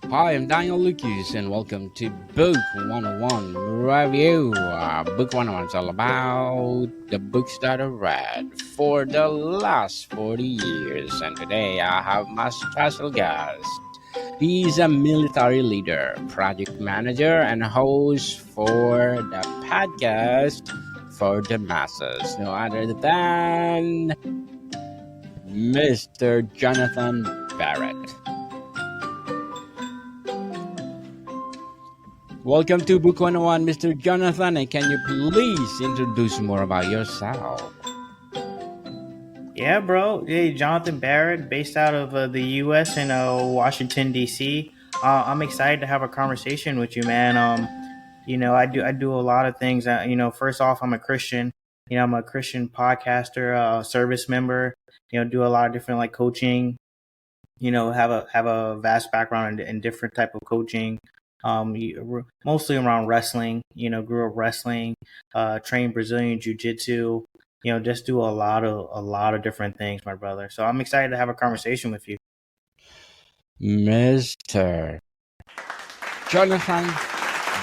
Hi, I'm Daniel Lucas, and welcome to Book 101 Review. Book 101 is all about the books that I read for the last 40 years. And today I have my special guest. He's a military leader, project manager, and host for the podcast for the masses. No other than Mr. Jonathan Barrett. Welcome to Book 101, Mr. Jonathan, and can you please introduce more about yourself? Yeah, bro. Hey, Jonathan Barrett, based out of the U.S. in Washington D.C. I'm excited to have a conversation with you, man. I do a lot of things. First off, I'm a Christian. I'm a Christian podcaster, service member. Do a lot of different like coaching. Have a vast background in different type of coaching. Mostly around wrestling. Grew up wrestling. Trained Brazilian Jiu Jitsu. Just do a lot of different things, my brother. So I'm excited to have a conversation with you. Mr. Jonathan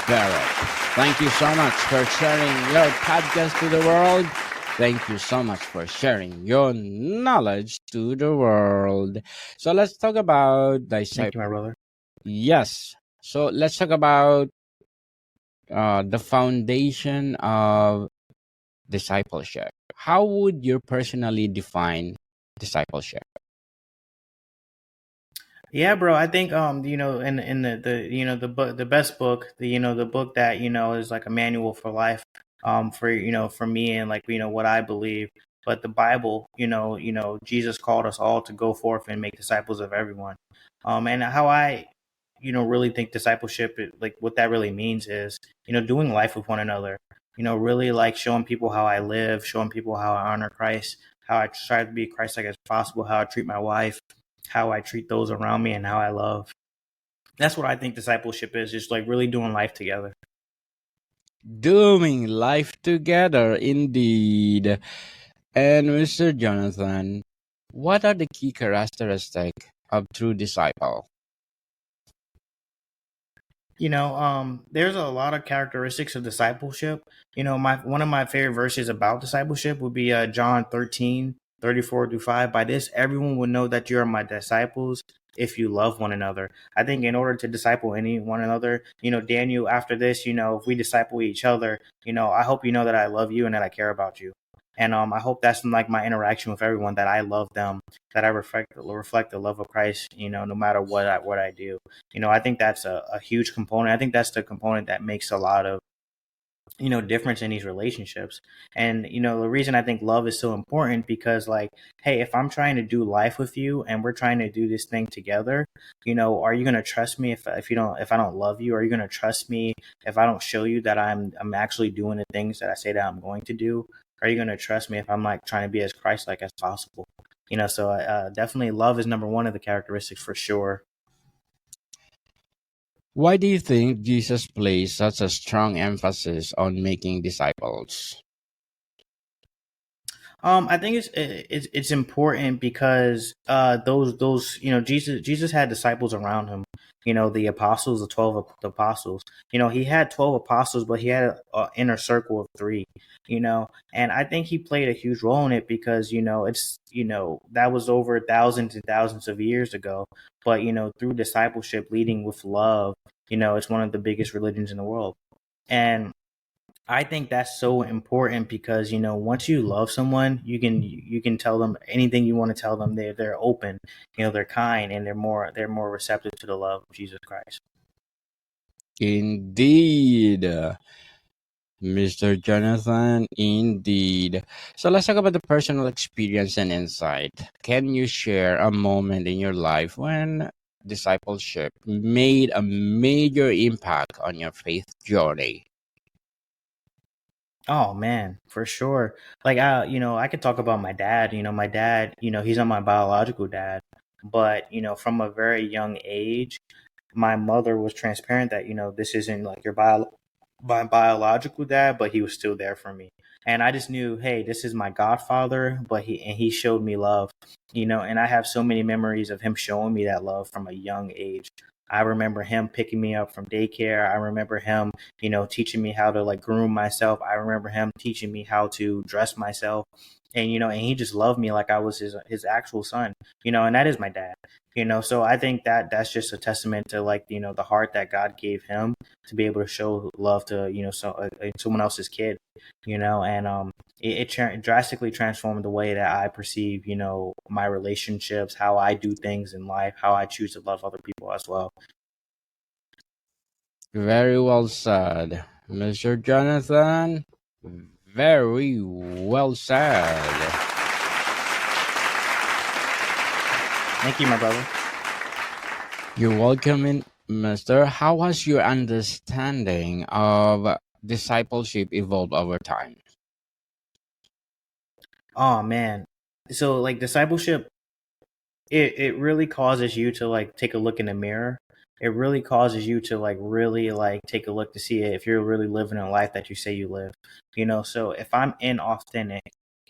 Barrett. Thank you so much for sharing your podcast to the world. Thank you so much for sharing your knowledge to the world. So let's talk about Thank disciple. you, my brother. Yes. So let's talk about the foundation of discipleship. How would you personally define discipleship? Yeah, bro. I think in the the book, the best book, the book that is like a manual for life, for me and like what I believe. But the Bible, Jesus called us all to go forth and make disciples of everyone. And how I really think discipleship, like what that really means is doing life with one another. Really like showing people how I live, showing people how I honor Christ, how I try to be Christ-like as possible, how I treat my wife, how I treat those around me, and how I love. That's what I think discipleship is, just like really doing life together. Doing life together, indeed. And Mr. Jonathan, what are the key characteristics of true disciple? There's a lot of characteristics of discipleship. My one of my favorite verses about discipleship would be John 13:34-5. By this, everyone will know that you are my disciples if you love one another. I think in order to disciple any one another, Daniel, after this, if we disciple each other, I hope you know that I love you and that I care about you. And I hope that's like my interaction with everyone, that I love them, that I reflect the love of Christ, no matter what I do. I think that's a huge component. I think that's the component that makes a lot of difference in these relationships. And the reason I think love is so important, because like, hey, if I'm trying to do life with you and we're trying to do this thing together, are you going to trust me if I don't love you? Are you going to trust me if I don't show you that I'm actually doing the things that I say that I'm going to do? Are you going to trust me if I'm like trying to be as Christ-like as possible? So definitely love is number one of the characteristics for sure. Why do you think Jesus placed such a strong emphasis on making disciples? I think it's important because those Jesus had disciples around him. The apostles, the 12 apostles. He had 12 apostles, but he had an inner circle of three. And I think he played a huge role in it because it's that was over thousands and thousands of years ago. But through discipleship, leading with love, it's one of the biggest religions in the world. And I think that's so important because once you love someone, you can tell them anything you want to tell them. They're open, they're kind, and they're more receptive to the love of Jesus Christ. Indeed, Mr. Jonathan, indeed. So let's talk about the personal experience and insight. Can you share a moment in your life when discipleship made a major impact on your faith journey? Oh man, for sure. Like I could talk about my dad. My dad. He's not my biological dad, but from a very young age, my mother was transparent that this isn't like your my biological dad, but he was still there for me. And I just knew, hey, this is my godfather, but he showed me love. And I have so many memories of him showing me that love from a young age. I remember him picking me up from daycare. I remember him, teaching me how to like groom myself. I remember him teaching me how to dress myself. And and he just loved me like I was his actual son, and that is my dad. So I think that that's just a testament to like the heart that God gave him to be able to show love to someone else's kid, and it drastically transformed the way that I perceive my relationships, how I do things in life, how I choose to love other people as well. Very well said, Mr. Jonathan. Very well said. Thank you, my brother. You're welcome, Mister. How has your understanding of discipleship evolved over time? Oh man, so like discipleship, it really causes you to like take a look in the mirror. It really causes you to like really like take a look to see if you're really living a life that you say you live. So if I'm inauthentic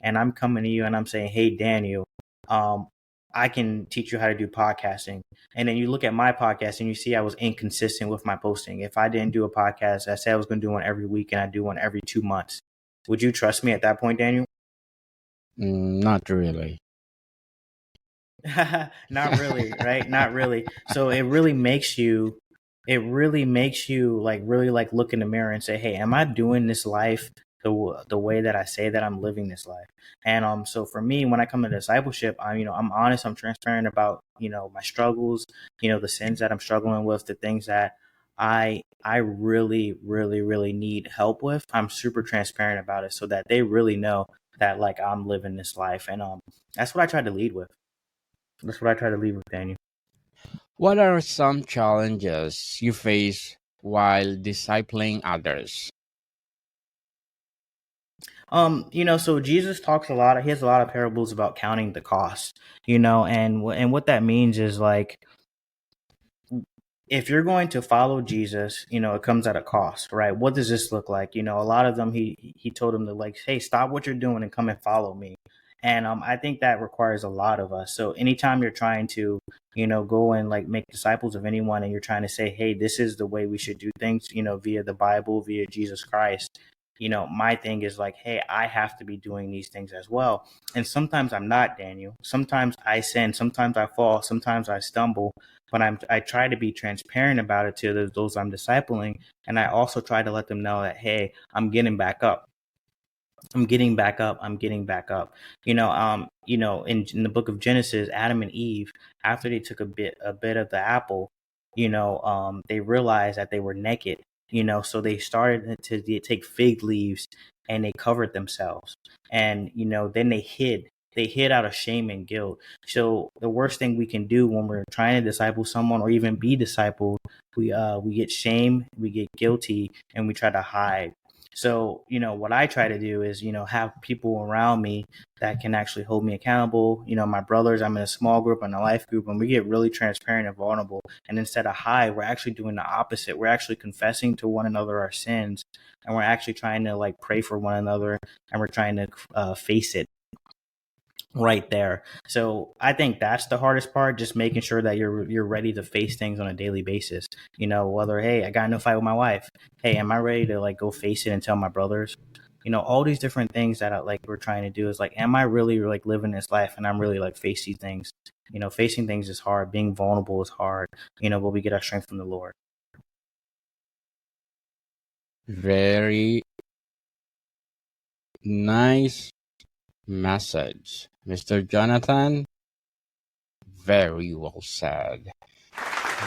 and I'm coming to you and I'm saying, "Hey Daniel, um I can teach you how to do podcasting." And then you look at my podcast and you see I was inconsistent with my posting. If I didn't do a podcast, I said I was going to do one every week and I do one every 2 months. Would you trust me at that point, Daniel? Not really. Not really, right? Not really. So it really makes you like really like look in the mirror and say, "Hey, am I doing this life the way that I say that I'm living this life?" And so for me, when I come to discipleship, I'm honest, I'm transparent about my struggles, the sins that I'm struggling with, the things that I really really really need help with. I'm super transparent about it so that they really know that like I'm living this life, and that's what I try to lead with. That's what I try to leave with, Daniel. What are some challenges you face while discipling others? So Jesus talks a lot. He has a lot of parables about counting the cost. And what that means is like if you're going to follow Jesus, it comes at a cost, right? What does this look like? A lot of them he told them to like, hey, stop what you're doing and come and follow me. And I think that requires a lot of us. So anytime you're trying to, go and like make disciples of anyone and you're trying to say, hey, this is the way we should do things, via the Bible, via Jesus Christ, my thing is like, hey, I have to be doing these things as well. And sometimes I'm not, Daniel. Sometimes I sin, sometimes I fall, sometimes I stumble, but I try to be transparent about it to those I'm discipling, and I also try to let them know that, hey, I'm getting back up. I'm getting back up. I'm getting back up. In the book of Genesis, Adam and Eve, after they took a bit of the apple, they realized that they were naked. So they started to take fig leaves and they covered themselves, and then they hid. They hid out of shame and guilt. So the worst thing we can do when we're trying to disciple someone or even be discipled, we get shame, we get guilty, and we try to hide. So, what I try to do is, have people around me that can actually hold me accountable. My brothers, I'm in a small group, in a life group, and we get really transparent and vulnerable. And instead of hide, we're actually doing the opposite. We're actually confessing to one another our sins, and we're actually trying to like pray for one another, and we're trying to face it right there. So I think that's the hardest part, just making sure that you're ready to face things on a daily basis. Whether, hey, I got in a fight with my wife. Hey, am I ready to like go face it and tell my brothers? All these different things that like we're trying to do is like, am I really like living this life and I'm really like facing things? Facing things is hard. Being vulnerable is hard. But we get our strength from the Lord. Very nice message, Mr. Jonathan. Very well said.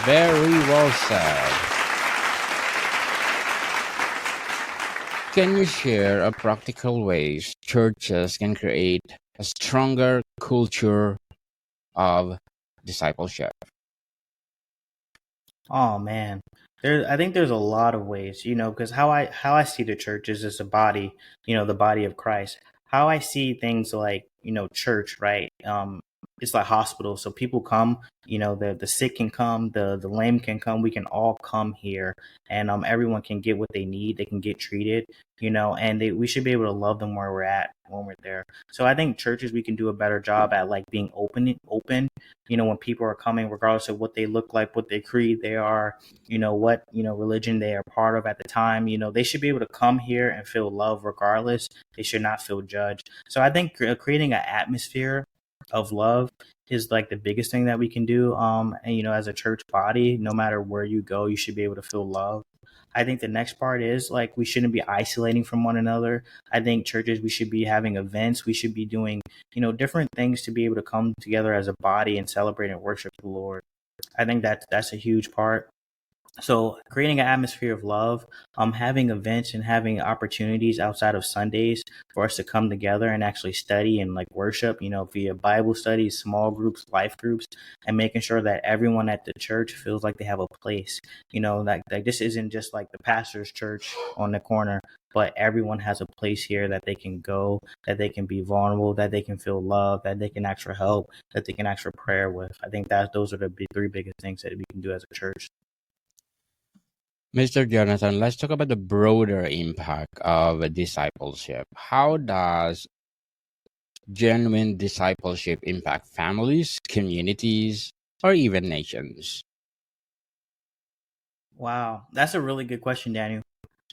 Very well said. Can you share a practical ways churches can create a stronger culture of discipleship? Oh man, I think there's a lot of ways, because how I see the church is as a body, the body of Christ. How I see things like church, right? it's like hospital. So people come, the sick can come, the lame can come. We can all come here, and everyone can get what they need. They can get treated, and we should be able to love them where we're at when we're there. So I think churches, we can do a better job at like being open. When people are coming, regardless of what they look like, what their creed they are, what religion they are part of at the time. They should be able to come here and feel love regardless. They should not feel judged. So I think creating an atmosphere of love is like the biggest thing that we can do. And as a church body, no matter where you go, you should be able to feel love. I think the next part is like we shouldn't be isolating from one another. I think churches, we should be having events. We should be doing, different things to be able to come together as a body and celebrate and worship the Lord. I think that's a huge part. So creating an atmosphere of love, having events and having opportunities outside of Sundays for us to come together and actually study and like worship, via Bible studies, small groups, life groups, and making sure that everyone at the church feels like they have a place, like this isn't just like the pastor's church on the corner, but everyone has a place here that they can go, that they can be vulnerable, that they can feel love, that they can ask for help, that they can ask for prayer with. I think that those are the three biggest things that we can do as a church. Mr. Jonathan, let's talk about the broader impact of discipleship. How does genuine discipleship impact families, communities, or even nations? Wow, that's a really good question, Daniel.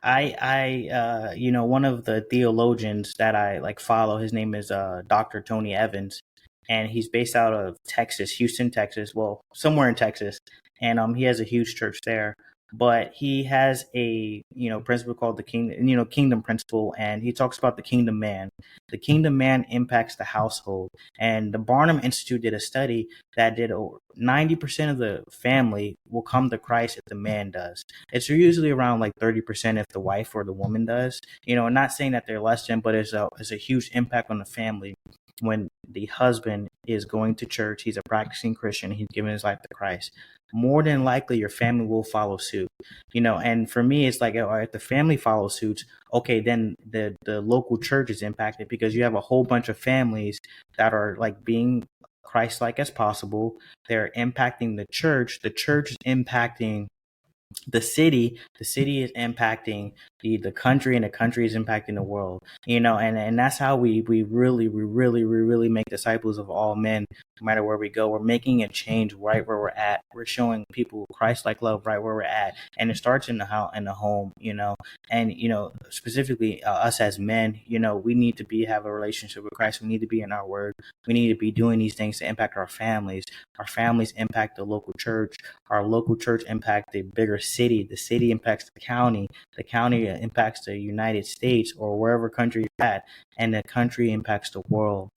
One of the theologians that I like follow, his name is Dr. Tony Evans, and he's based out of Texas, Houston, Texas. Well, somewhere in Texas, and he has a huge church there. But he has a principle called the kingdom principle, and he talks about the kingdom man. The kingdom man impacts the household, and the Barnum Institute did a study that did over 90% of the family will come to Christ if the man does. It's usually around like 30% if the wife or the woman does. Not saying that they're less than, but it's a huge impact on the family when the husband is going to church, he's a practicing Christian, he's giving his life to Christ. More than likely, your family will follow suit. And for me, it's like, if the family follows suit, okay, then the local church is impacted because you have a whole bunch of families that are like being Christ-like as possible. They're impacting the church. The church is impacting the city is impacting the country, and the country is impacting the world, and that's how we really make disciples of all men. No matter where we go, we're making a change right where we're at. We're showing people Christ-like love right where we're at, and it starts in the house, in the home, and specifically us as men, we need to have a relationship with Christ. We need to be in our word. We need to be doing these things to impact our families. Our families impact the local church. Our local church impact the bigger city. The city impacts the county impacts the United States or wherever country you're at, and the country impacts the world.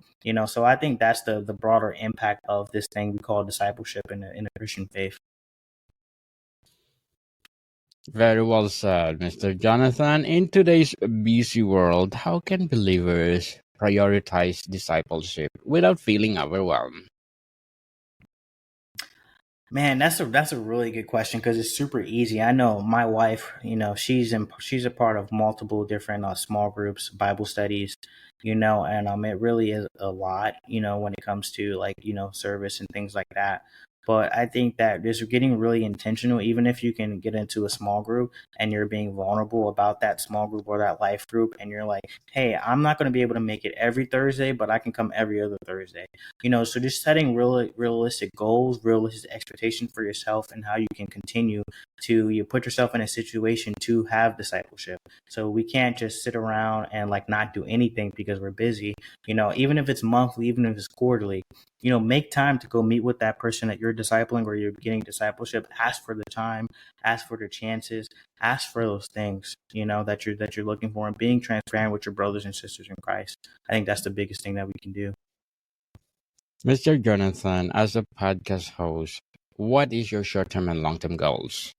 So I think that's the broader impact of this thing we call discipleship in the Christian faith. Very well said, Mr. Jonathan. In today's busy world, how can believers prioritize discipleship without feeling overwhelmed? Man, that's a really good question because it's super easy. I know my wife, she's a part of multiple different small groups, Bible studies, and it really is a lot, when it comes to like service and things like that. But I think that just getting really intentional, even if you can get into a small group and you're being vulnerable about that small group or that life group, and you're like, hey, I'm not going to be able to make it every Thursday, but I can come every other Thursday. So just setting realistic goals, realistic expectations for yourself, and how you can continue to you put yourself in a situation to have discipleship. So we can't just sit around and like not do anything because we're busy. Even if it's monthly, even if it's quarterly, make time to go meet with that person that you're discipling or you're getting discipleship. Ask for the time, ask for the chances, ask for those things, that you're looking for, and being transparent with your brothers and sisters in Christ. I think that's the biggest thing that we can do. Mr. Jonathan, as a podcast host, what is your short-term and long-term goals?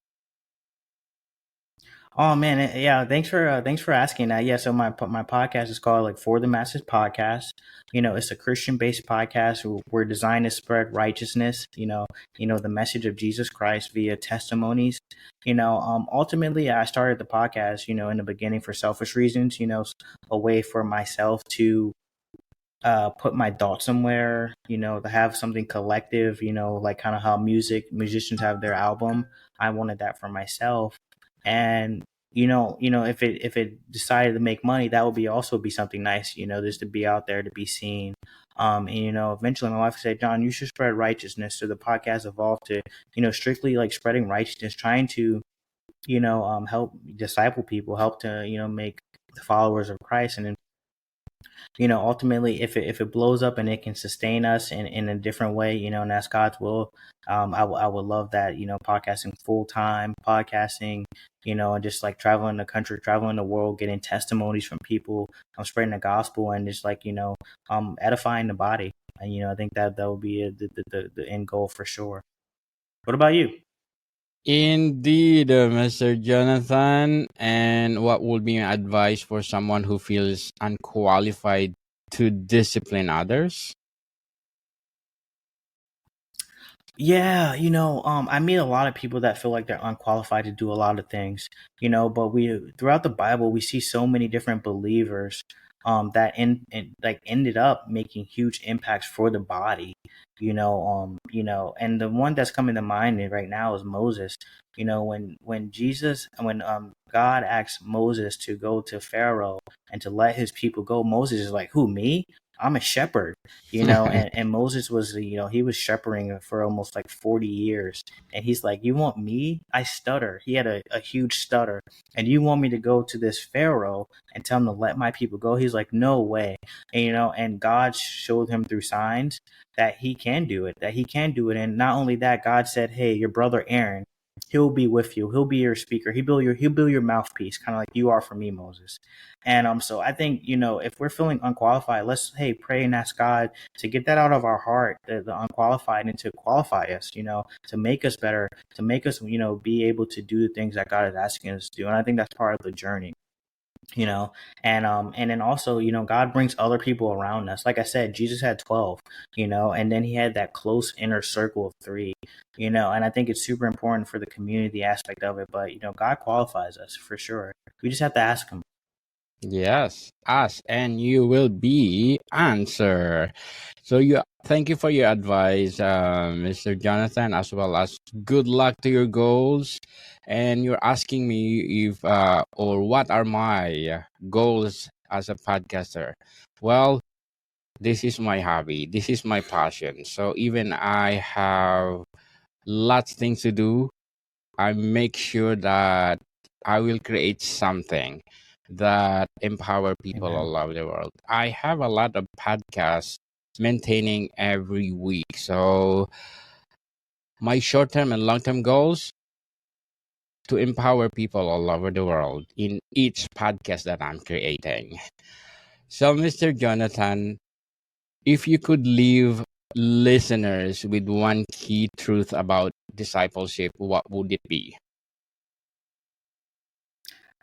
Oh man, yeah. Thanks for asking that. Yeah, so my podcast is called like For the Masses podcast. It's a Christian based podcast. We're designed to spread righteousness. The message of Jesus Christ via testimonies. Ultimately, I started the podcast. In the beginning for selfish reasons. A way for myself to put my thoughts somewhere, to have something collective, like kind of how musicians have their album. I wanted that for myself. And if it decided to make money, that would be also be something nice, just to be out there, to be seen. And eventually my wife said, John, you should spread righteousness. So the podcast evolved to, strictly like spreading righteousness, trying to, help disciple people, help to, make the followers of Christ. And then, ultimately, if it blows up and it can sustain us in a different way, and that's God's will, I would love that, podcasting full time, podcasting, and just like traveling the country, traveling the world, getting testimonies from people, spreading the gospel, and just like, edifying the body. And, I think that would be the end goal for sure. What about you? Indeed, Mr. Jonathan. And what would be your advice for someone who feels unqualified to discipline others? Yeah, I meet a lot of people that feel like they're unqualified to do a lot of things, but we throughout the Bible we see so many different believers that like ended up making huge impacts for the body, and the one that's coming to mind right now is Moses. When God asked Moses to go to Pharaoh and to let his people go, Moses is like, "Who, me? I'm a shepherd." And Moses was, he was shepherding for almost like 40 years. And he's like, you want me? I stutter. He had a huge stutter. And you want me to go to this Pharaoh and tell him to let my people go? He's like, no way. And God showed him through signs that he can do it, And not only that, God said, hey, your brother Aaron, he'll be with you. He'll be your speaker. He'll be your mouthpiece, kind of like you are for me, Moses. And so I think, if we're feeling unqualified, let's, hey, pray and ask God to get that out of our heart, the unqualified, and to qualify us, to make us better, to make us, be able to do the things that God is asking us to do. And I think that's part of the journey. And then also, God brings other people around us. Like I said, Jesus had 12, and then he had that close inner circle of 3, and I think it's super important for the community aspect of it. But God qualifies us for sure. We just have to ask him. Yes, ask and you will be answer. So thank you for your advice, Mr. Jonathan, as well as good luck to your goals. And you're asking me if or what are my goals as a podcaster. Well, this is my hobby. This is my passion. So even I have lots of things to do, I make sure that I will create something that empower people Amen. all over the world. I have a lot of podcasts maintaining every week. So my short-term and long-term goals to empower people all over the world in each podcast that I'm creating. So Mr. Jonathan, if you could leave listeners with one key truth about discipleship, what would it be?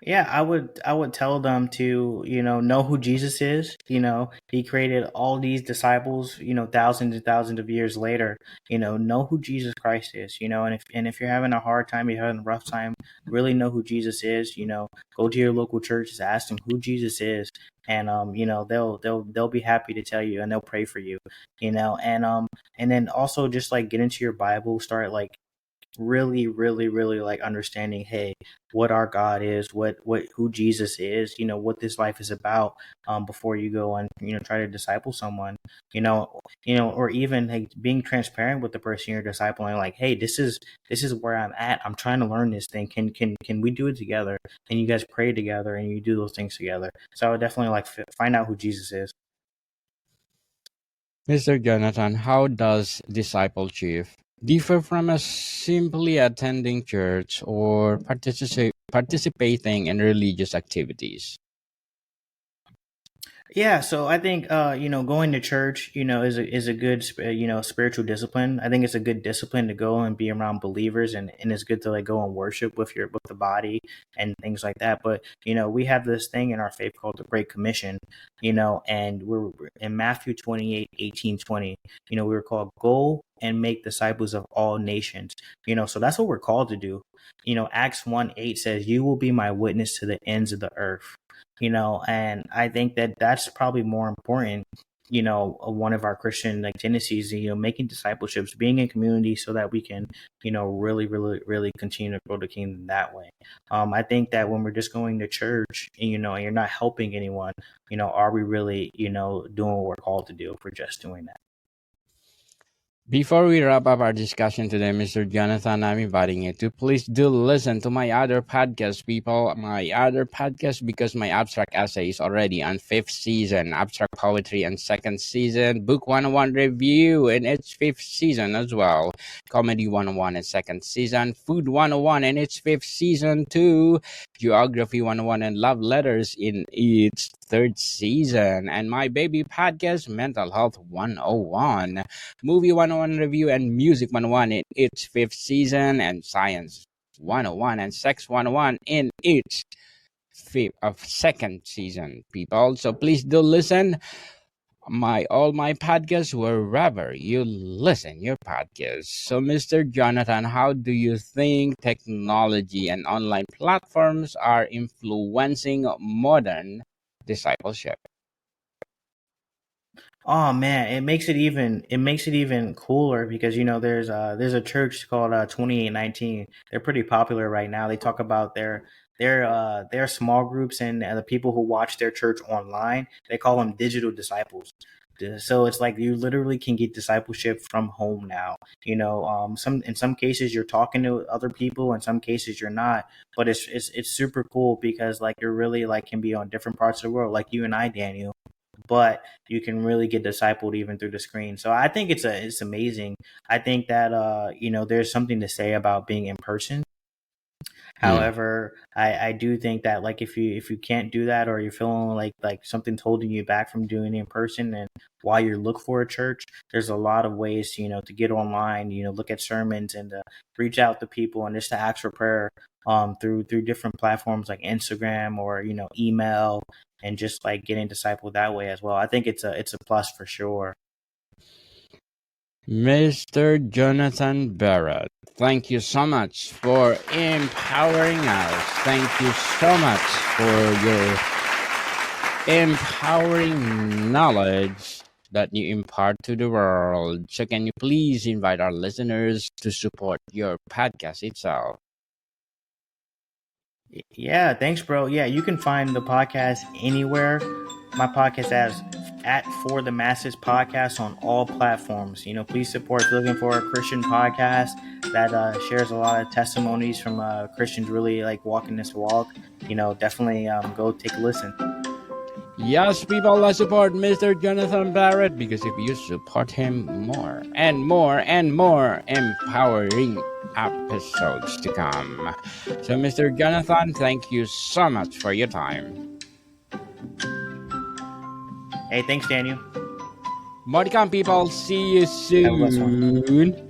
Yeah, I would tell them to, know who Jesus is. He created all these disciples, thousands and thousands of years later. Know who Jesus Christ is, and if you're having a hard time, you're having a rough time, really know who Jesus is. Go to your local churches, ask them who Jesus is, and they'll be happy to tell you, and they'll pray for you. And then also just like get into your Bible, start like really, really, really like understanding, hey, what our God is, who Jesus is, what this life is about, before you go and, try to disciple someone, or even like being transparent with the person you're discipling, like, hey, this is where I'm at. I'm trying to learn this thing. Can we do it together? And you guys pray together and you do those things together. So I would definitely like find out who Jesus is. Mr. Jonathan, how does discipleship differ from a simply attending church or participating in religious activities? Yeah, so I think going to church, is a good spiritual discipline. I think it's a good discipline to go and be around believers, and it's good to like go and worship with the body and things like that. But we have this thing in our faith called the Great Commission, and we're in Matthew 28:18-20. We were called go and make disciples of all nations. So that's what we're called to do. Acts 1:8 says, "You will be my witness to the ends of the earth." And I think that that's probably more important one of our Christian like tendencies, making discipleships, being in community so that we can, really, really, really continue to grow the kingdom that way. I think that when we're just going to church, and you're not helping anyone, are we really, doing what we're called to do if we're just doing that? Before we wrap up our discussion today, Mr. Jonathan, I'm inviting you to please do listen to my other podcast, people. My other podcast, because my abstract essay is already on 5th season, abstract poetry and 2nd season, book 101 review in its 5th season as well, comedy 101 in 2nd season, food 101 in its 5th season too, geography 101 and love letters in its 3rd season, and my baby podcast, mental health 101. Movie 101 review and music 101 in its 5th season, and science 101 and sex 101 in its 2nd season, people. So please do listen all my podcasts wherever you listen your podcasts. So Mr. Jonathan, how do you think technology and online platforms are influencing modern discipleship? Oh man, it makes it even cooler because there's a church called 2819. They're pretty popular right now. They talk about their small groups and the people who watch their church online. They call them digital disciples. So it's like you literally can get discipleship from home now. In some cases you're talking to other people, in some cases you're not. But it's super cool because like you're really like can be on different parts of the world, like you and I, Daniel, but you can really get discipled even through the screen. So I think it's amazing. I think that there's something to say about being in person. Hmm. However, I do think that like if you can't do that, or you're feeling like something's holding you back from doing it in person, and while you look for a church, there's a lot of ways to get online, look at sermons, and reach out to people, and just to ask for prayer through different platforms like Instagram, or email, and just like getting discipled that way as well. I think it's a plus for sure. Mr. Jonathan Barrett, thank you so much for empowering us. Thank you so much for your empowering knowledge that you impart to the world. So, can you please invite our listeners to support your podcast itself? Yeah, thanks, bro. Yeah, you can find the podcast anywhere. My podcast as at For the Masses podcast on all platforms. Please support if you're looking for a Christian podcast that shares a lot of testimonies from Christians really like walking this walk. Definitely go take a listen. Yes, people, let's support Mr. Jonathan Barrett, because if you support him, more and more and more empowering episodes to come. So, Mr. Jonathan, thank you so much for your time. Hey, thanks, Daniel. More to come, people. See you Have a blessed one. soon.